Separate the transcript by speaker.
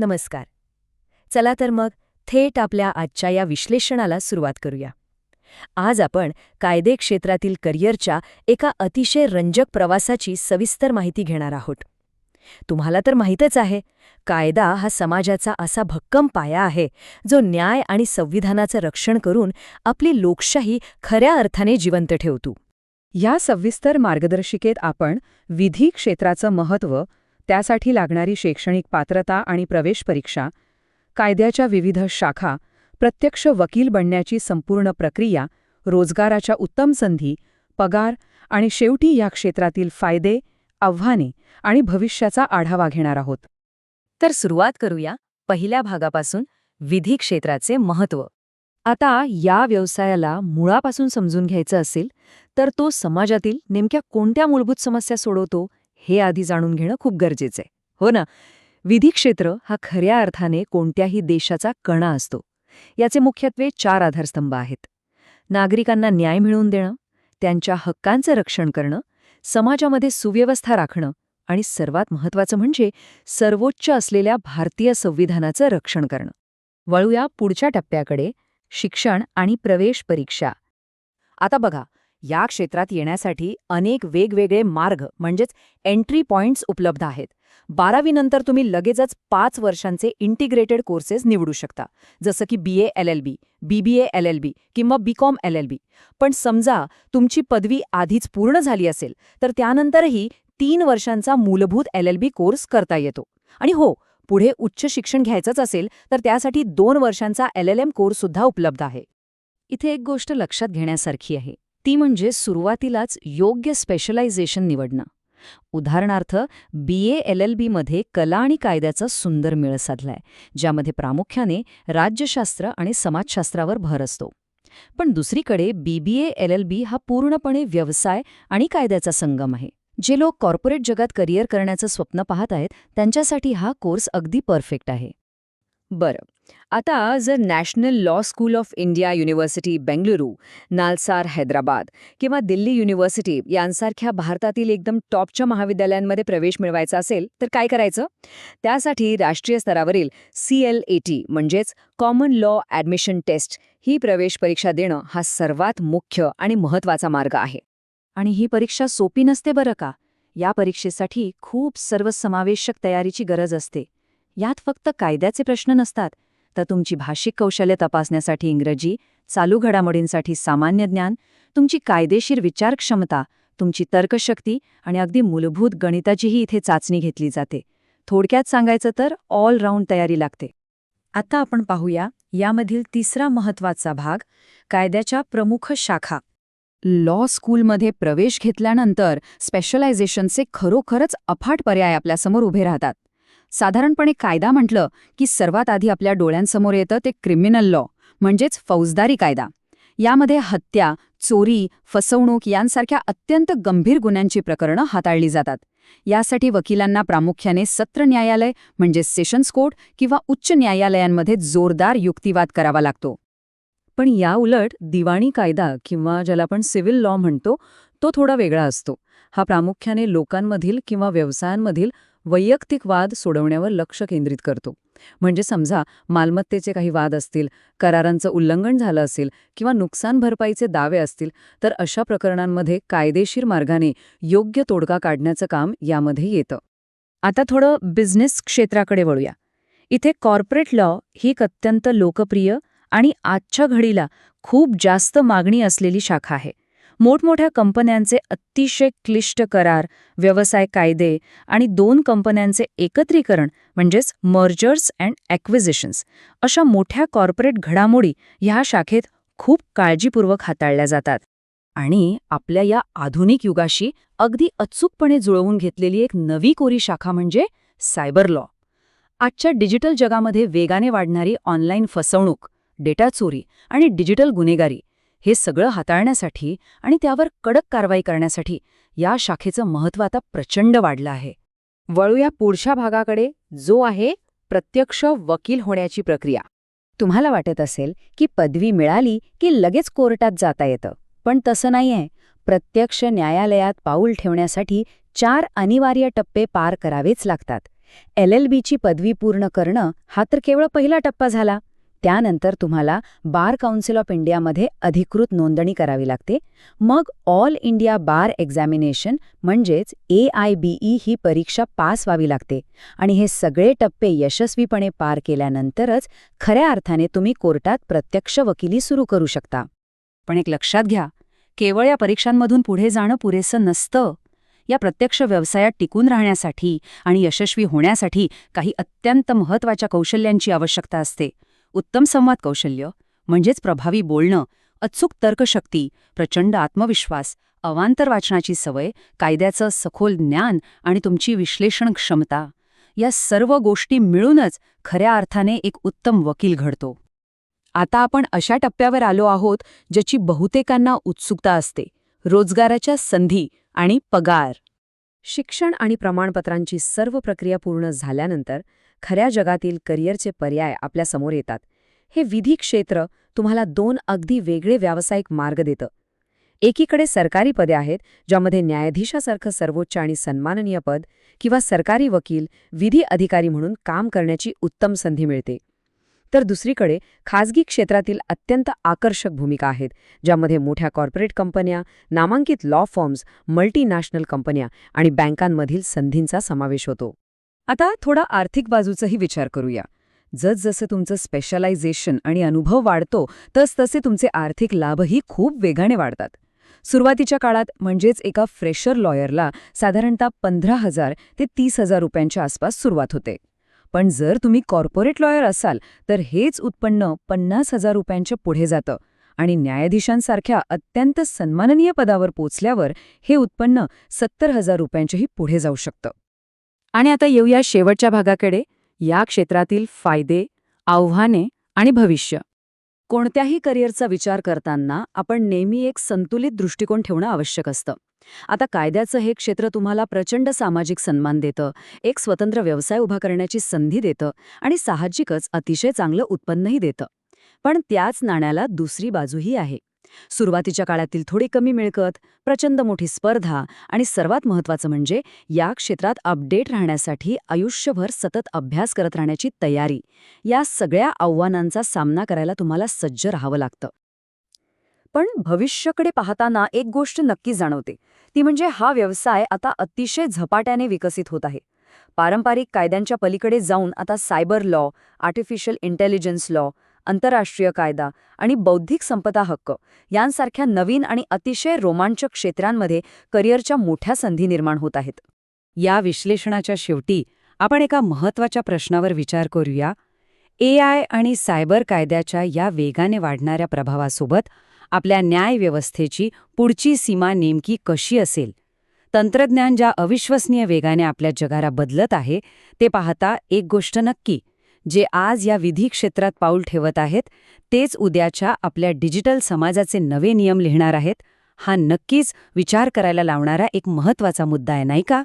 Speaker 1: नमस्कार. चला तर मग थेट आपल्या आजच्या या विश्लेषणाला सुरुवात करूया. आज आपण कायदे क्षेत्रातील करिअरच्या एका अतिशय रंजक प्रवासाची सविस्तर माहिती घेणार आहोत. तुम्हाला तर माहीतच आहे, कायदा हा समाजाचा असा भक्कम पाया आहे जो न्याय आणि संविधानाचं रक्षण करून आपली लोकशाही खऱ्या अर्थाने जिवंत ठेवतो.
Speaker 2: या सविस्तर मार्गदर्शिकेत आपण विधी क्षेत्राचं महत्त्व, त्यासाठी लागणारी शैक्षणिक पात्रता आणि प्रवेश परीक्षा, कायद्याच्या विविध शाखा, प्रत्यक्ष वकील बनण्याची संपूर्ण प्रक्रिया, रोजगाराच्या उत्तम संधी, पगार आणि शेवटी या क्षेत्रातील फायदे, आव्हाने आणि भविष्याचा आढावा घेणार आहोत.
Speaker 1: तर सुरुवात करूया पहिल्या भागापासून, विधी क्षेत्राचे महत्त्व. आता या व्यवसायाला मुळापासून समजून घ्यायचं असेल तर तो समाजातील नेमक्या कोणत्या मूलभूत समस्या सोडवतो हे आधी जाणून घेणं खूप गरजेचं आहे, हो ना? विधी क्षेत्र हा खऱ्या अर्थाने कोणत्याही देशाचा कणा असतो. याचे मुख्यत्वे 4 आधारस्तंभ आहेत. नागरिकांना न्याय मिळवून देणं, त्यांच्या हक्कांचं रक्षण करणं, समाजामध्ये सुव्यवस्था राखणं आणि सर्वात महत्त्वाचं म्हणजे सर्वोच्च असलेल्या भारतीय संविधानाचं रक्षण करणं. वळूया पुढच्या टप्प्याकडे, शिक्षण आणि प्रवेश परीक्षा. आता बघा, या क्षेत्रात येण्यासाठी अनेक वेगवेगळे मार्ग म्हणजेच एंट्री पॉइंट्स उपलब्ध आहेत. 12वी नंतर तुम्ही लगेचच 5 वर्षांचे इंटिग्रेटेड कोर्सेस निवडू शकता, जसं की BA LLB, BBA LLB किंवा BCom LLB. पण समजा तुमची पदवी आधीच पूर्ण झाली असेल तर त्यानंतरही 3 वर्षांचा मूलभूत LLB कोर्स करता येतो. आणि हो, पुढे उच्च शिक्षण घ्यायचंच असेल तर त्यासाठी 2 वर्षांचा LLM कोर्ससुद्धा उपलब्ध आहे. इथे एक गोष्ट लक्षात घेण्यासारखी आहे, ती म्हणजे सुरुवातीलाच योग्य स्पेशलायझेशन निवडणं. उदाहरणार्थ, BA LLB मध्ये कला आणि कायद्याचा सुंदर मेळ साधलाय, ज्यामध्ये प्रामुख्याने राज्यशास्त्र आणि समाजशास्त्रावर भर असतो. पण दुसरीकडे BBA LLB हा पूर्णपणे व्यवसाय आणि कायद्याचा संगम आहे. जे लोक कॉर्पोरेट जगात करिअर करण्याचं स्वप्न पाहत आहेत त्यांच्यासाठी हा कोर्स अगदी परफेक्ट आहे. बरं, आता जर national law school of India university Bengaluru, NALSAR Hyderabad किंवा दिल्ली युनिव्हर्सिटी यांसारख्या भारतातील एकदम टॉपच्या महाविद्यालयांमध्ये प्रवेश मिळवायचा असेल तर काय करायचं? त्यासाठी राष्ट्रीय स्तरावरील CLAT म्हणजेच कॉमन लॉ ॲडमिशन टेस्ट ही प्रवेश परीक्षा देणं हा सर्वात मुख्य आणि महत्त्वाचा मार्ग आहे. आणि ही परीक्षा सोपी नसते बरं का. या परीक्षेसाठी खूप सर्वसमावेशक तयारीची गरज असते. यात फक्त कायद्याचे प्रश्न नसतात, तर तुमची भाषिक कौशल्य तपासण्यासाठी इंग्रजी, चालू घडामोडींसाठी सामान्य ज्ञान, तुमची कायदेशीर विचारक्षमता, तुमची तर्कशक्ती आणि अगदी मूलभूत गणिताचीही इथे चाचणी घेतली जाते. थोडक्यात सांगायचं तर ऑलराऊंड तयारी लागते. आता आपण पाहूया यामधील तिसरा महत्त्वाचा भाग, कायद्याच्या प्रमुख शाखा. लॉ स्कूलमध्ये प्रवेश घेतल्यानंतर स्पेशलायझेशनचे खरोखरच अफाट पर्याय आपल्यासमोर उभे राहतात. साधारणपणे कायदा म्हटलं की सर्वात आधी आपल्या डोळ्यांसमोर येतं ते क्रिमिनल लॉ म्हणजेच फौजदारी कायदा. यामध्ये हत्या, चोरी, फसवणूक यांसारख्या अत्यंत गंभीर गुन्ह्यांची प्रकरणं हाताळली जातात. यासाठी वकिलांना प्रामुख्याने सत्र न्यायालय म्हणजे सेशन्स कोर्ट किंवा उच्च न्यायालयांमध्ये जोरदार युक्तिवाद करावा लागतो. पण या उलट दिवाणी कायदा किंवा ज्याला आपण सिव्हिल लॉ म्हणतो तो थोडा वेगळा असतो. हा प्रामुख्याने लोकांमधील किंवा व्यवसायांमधील वैयक्तिक वाद सोडवण्यावर लक्ष केंद्रित करतो. म्हणजे समजा मालमत्तेचे काही वाद असतील, करारांचं उल्लंघन झालं असेल किंवा नुकसान भरपाईचे दावे असतील तर अशा प्रकरणांमध्ये कायदेशीर मार्गाने योग्य तोडगा काढण्याचं काम यामध्ये येतं. आता थोडं बिझनेस क्षेत्राकडे वळूया. इथे कॉर्पोरेट लॉ ही एक अत्यंत लोकप्रिय आणि आजच्या घडीला खूप जास्त मागणी असलेली शाखा आहे. मोठमोठ्या कंपन्यांचे अतिशय क्लिष्ट करार, व्यवसाय कायदे आणि 2 कंपन्यांचे एकत्रीकरण म्हणजेच मर्जर्स अँड ॲक्विजिशन्स अशा मोठ्या कॉर्पोरेट घडामोडी ह्या शाखेत खूप काळजीपूर्वक हाताळल्या जातात. आणि आपल्या या आधुनिक युगाशी अगदी अचूकपणे जुळवून घेतलेली एक नवी कोरी शाखा म्हणजे सायबर लॉ. आजच्या डिजिटल जगामध्ये वेगाने वाढणारी ऑनलाईन फसवणूक, डेटा चोरी आणि डिजिटल गुन्हेगारी हे सगळं हाताळण्यासाठी आणि त्यावर कडक कारवाई करण्यासाठी या शाखेचं महत्त्व आता प्रचंड वाढलं आहे. वळूया पुढच्या भागाकडे, जो आहे प्रत्यक्ष वकील होण्याची प्रक्रिया. तुम्हाला वाटत असेल की पदवी मिळाली की लगेच कोर्टात जाता येतं, पण तसं नाहीये. प्रत्यक्ष न्यायालयात पाऊल ठेवण्यासाठी 4 अनिवार्य टप्पे पार करावेच लागतात. LLBची पदवी पूर्ण करणं हा तर केवळ पहिला टप्पा झाला. त्यानंतर तुम्हाला बार काउन्सिल ऑफ इंडियामध्ये अधिकृत नोंदणी करावी लागते. मग ऑल इंडिया बार एक्झामिनेशन म्हणजेच AIBE ही परीक्षा पास व्हावी लागते आणि हे सगळे टप्पे यशस्वीपणे पार केल्यानंतरच खऱ्या अर्थाने तुम्ही कोर्टात प्रत्यक्ष वकिली सुरू करू शकता.
Speaker 2: पण एक लक्षात घ्या, केवळ या परीक्षांमधून पुढे जाणं पुरेसं नसतं. या प्रत्यक्ष व्यवसायात टिकून राहण्यासाठी आणि यशस्वी होण्यासाठी काही अत्यंत महत्त्वाच्या कौशल्यांची आवश्यकता असते. उत्तम संवाद कौशल्य म्हणजेच प्रभावी बोलणं, अचूक तर्कशक्ती, प्रचंड आत्मविश्वास, अवांतर वाचनाची सवय, कायद्याचं सखोल ज्ञान आणि तुमची विश्लेषण क्षमता, या सर्व गोष्टी मिळूनच खऱ्या अर्थाने एक उत्तम वकील घडतो. आता आपण अशा टप्प्यावर आलो आहोत ज्याची बहुतेकांना उत्सुकता असते: रोजगाराच्या संधी आणि पगार. शिक्षण आणि प्रमाणपत्रांची सर्व प्रक्रिया पूर्ण झाल्यानंतर खऱ्या जगातील करिअरचे पर्याय आपल्यासमोर येतात. हे विधी क्षेत्र तुम्हाला 2 अगदी वेगळे व्यावसायिक मार्ग देतं. एकीकडे सरकारी पदे आहेत, ज्यामध्ये न्यायाधीशासारखं सर्वोच्च आणि सन्माननीय पद किंवा सरकारी वकील, विधी अधिकारी म्हणून काम करण्याची उत्तम संधी मिळते. तर दुसरीकडे खाजगी क्षेत्रातील अत्यंत आकर्षक भूमिका आहेत, ज्यामध्ये मोठ्या कॉर्पोरेट कंपन्या, नामांकित लॉ फर्म्स, मल्टीनॅशनल कंपन्या आणि बँकांमधील संधींचा समावेश होतो. आता थोडा आर्थिक बाजूचाही विचार करूया. जसजसं तुमचं स्पेशलायझेशन आणि अनुभव वाढतो, तसतसे तुमचे आर्थिक लाभही खूप वेगाने वाढतात. सुरुवातीच्या काळात म्हणजेच एका फ्रेशर लॉयरला साधारणतः 15,000 ते 30,000 रुपयांच्या आसपास सुरुवात होते. पण जर तुम्ही कॉर्पोरेट लॉयर असाल तर हेच उत्पन्न 50,000 रुपयांच्या पुढे जातं आणि न्यायाधीशांसारख्या अत्यंत सन्माननीय पदावर पोचल्यावर हे उत्पन्न 70,000 रुपयांच्याही पुढे जाऊ शकतं. आणि आता येऊया शेवटच्या भागाकडे, या क्षेत्रातील फायदे, आव्हाने आणि भविष्य. कोणत्याही करिअरचा विचार करताना आपण नेहमी एक संतुलित दृष्टिकोन ठेवणं आवश्यक असतं. आता कायद्याचं हे क्षेत्र तुम्हाला प्रचंड सामाजिक सन्मान देतं, एक स्वतंत्र व्यवसाय उभा करण्याची संधी देतं आणि साहजिकच अतिशय चांगलं उत्पन्नही देतं. पण त्याच नाण्याला दुसरी बाजूही आहे. सुरुवातीच्या काळातील थोडी कमी मिळकत, प्रचंड मोठी स्पर्धा आणि सर्वात महत्त्वाचं म्हणजे या क्षेत्रात अपडेट राहण्यासाठी आयुष्यभर सतत अभ्यास करत राहण्याची तयारी. या सगळ्या आव्हानांचा सामना करायला तुम्हाला सज्ज राहावं लागतं. पण भविष्याकडे पाहताना एक गोष्ट नक्की जाणवते, ती म्हणजे हा व्यवसाय आता अतिशय झपाट्याने विकसित होत आहे. पारंपरिक कायद्यांच्या पलीकडे जाऊन आता cyber law, artificial intelligence law, आंतरराष्ट्रीय कायदा आणि बौद्धिक संपदा हक्क यांसारख्या नवीन आणि अतिशय रोमांचक क्षेत्रांमध्ये करिअरच्या मोठ्या संधी निर्माण होत आहेत. या विश्लेषणाच्या शेवटी आपण एका महत्त्वाच्या प्रश्नावर विचार करूया. AI आणि सायबर कायद्याच्या या वेगाने वाढणाऱ्या प्रभावासोबत आपल्या न्यायव्यवस्थेची पुढची सीमा नेमकी कशी असेल? तंत्रज्ञान ज्या अविश्वसनीय वेगाने आपल्या जगाला बदलत आहे, ते पाहता एक गोष्ट नक्की: जे आज या विधी क्षेत्रात पाऊल ठेवत आहेत, तेच उद्याच्या आपल्या डिजिटल समाजाचे नवे नियम लिहिणार आहेत. हा नक्कीच विचार करायला लावणारा एक महत्त्वाचा मुद्दा आहे, नाही का?